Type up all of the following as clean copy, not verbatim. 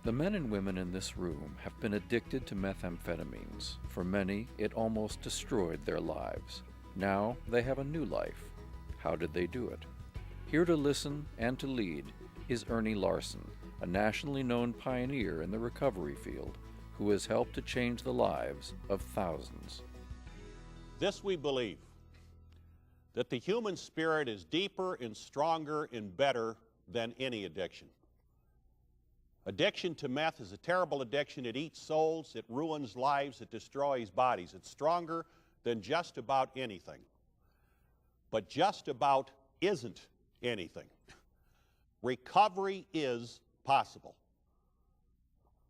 The men and women in this room have been addicted to methamphetamines. For many, it almost destroyed their lives. Now they have a new life. How did they do it? Here to listen and to lead is Ernie Larson, a nationally known pioneer in the recovery field who has helped to change the lives of thousands. This we believe, that the human spirit is deeper and stronger and better than any addiction. Addiction to meth is a terrible addiction. It eats souls, it ruins lives, it destroys bodies. It's stronger than just about anything. But just about isn't anything. Recovery is possible.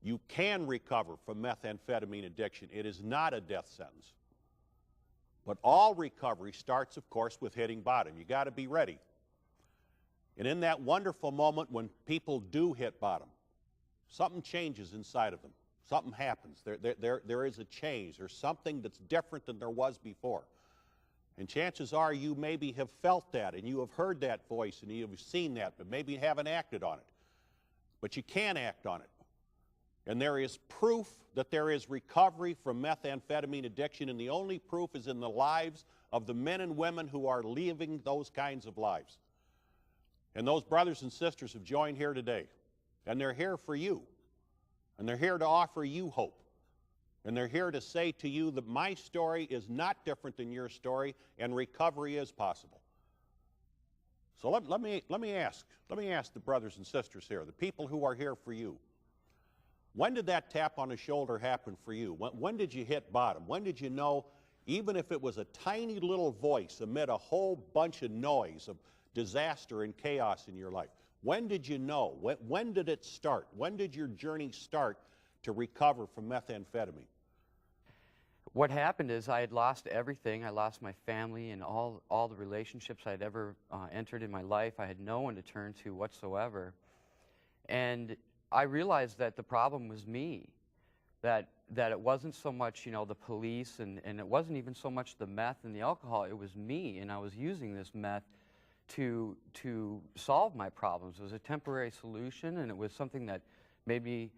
You can recover from methamphetamine addiction. It is not a death sentence. But all recovery starts, of course, with hitting bottom. You got to be ready. And in that wonderful moment when people do hit bottom, something changes inside of them. Something happens. There is a change. There's something that's different than there was before. And chances are you maybe have felt that, and you have heard that voice, and you have seen that, but maybe you haven't acted on it. But you can act on it. And there is proof that there is recovery from methamphetamine addiction, and the only proof is in the lives of the men and women who are living those kinds of lives. And those brothers and sisters have joined here today, and they're here for you, and they're here to offer you hope, and they're here to say to you that my story is not different than your story, and recovery is possible. So let me ask the brothers and sisters here, the people who are here for you, when did that tap on the shoulder happen for you? When did you hit bottom? When did you know, even if it was a tiny little voice amid a whole bunch of noise of disaster and chaos in your life, when did you know? When did it start? When did your journey start to recover from methamphetamine? What happened is I had lost everything. I lost my family and all the relationships I'd ever entered in my life. I had no one to turn to whatsoever. And I realized that the problem was me, that it wasn't so much, the police, and it wasn't even so much the meth and the alcohol. It was me, and I was using this meth to solve my problems. It was a temporary solution, and it was something that made me,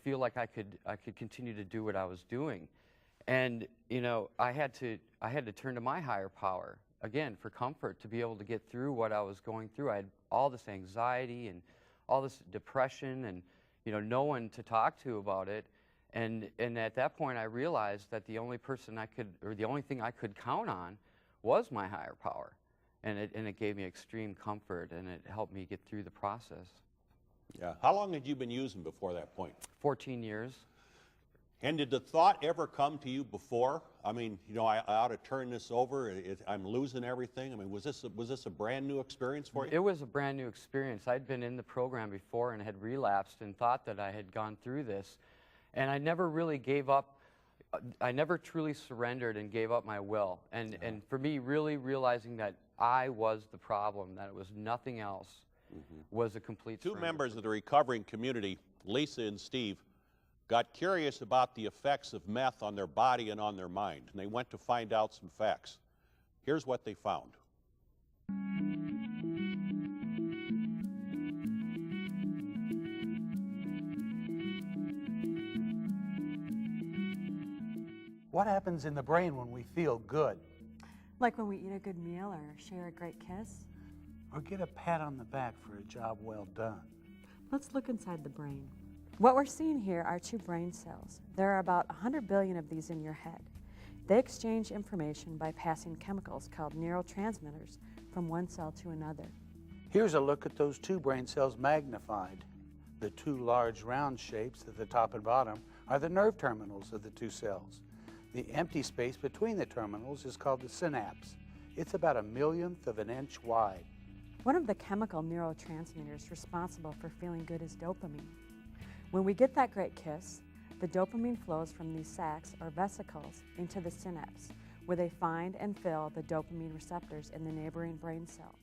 feel like I could continue to do what I was doing. And I had to turn to my higher power again for comfort, to be able to get through what I was going through. I had all this anxiety and all this depression, and no one to talk to about it. And at that point I realized that the only person the only thing I could count on was my higher power. And it gave me extreme comfort, and it helped me get through the process. Yeah. How long had you been using before that point? 14 years. And did the thought ever come to you before? I mean, I ought to turn this over. I'm losing everything. I mean, was this a brand new experience for you? It was a brand new experience. I'd been in the program before and had relapsed and thought that I had gone through this. And I never really gave up. I never truly surrendered and gave up my will. And for me, really realizing that I was the problem, that it was nothing else, was a complete surrender. Two members of the recovering community, Lisa and Steve, got curious about the effects of meth on their body and on their mind, and they went to find out some facts. Here's what they found. What happens in the brain when we feel good? Like when we eat a good meal or share a great kiss? Or get a pat on the back for a job well done? Let's look inside the brain. What we're seeing here are two brain cells. There are about 100 billion of these in your head. They exchange information by passing chemicals called neurotransmitters from one cell to another. Here's a look at those two brain cells magnified. The two large round shapes at the top and bottom are the nerve terminals of the two cells. The empty space between the terminals is called the synapse. It's about 1/millionth of an inch wide. One of the chemical neurotransmitters responsible for feeling good is dopamine. When we get that great kiss, the dopamine flows from these sacs or vesicles into the synapse, where they find and fill the dopamine receptors in the neighboring brain cell.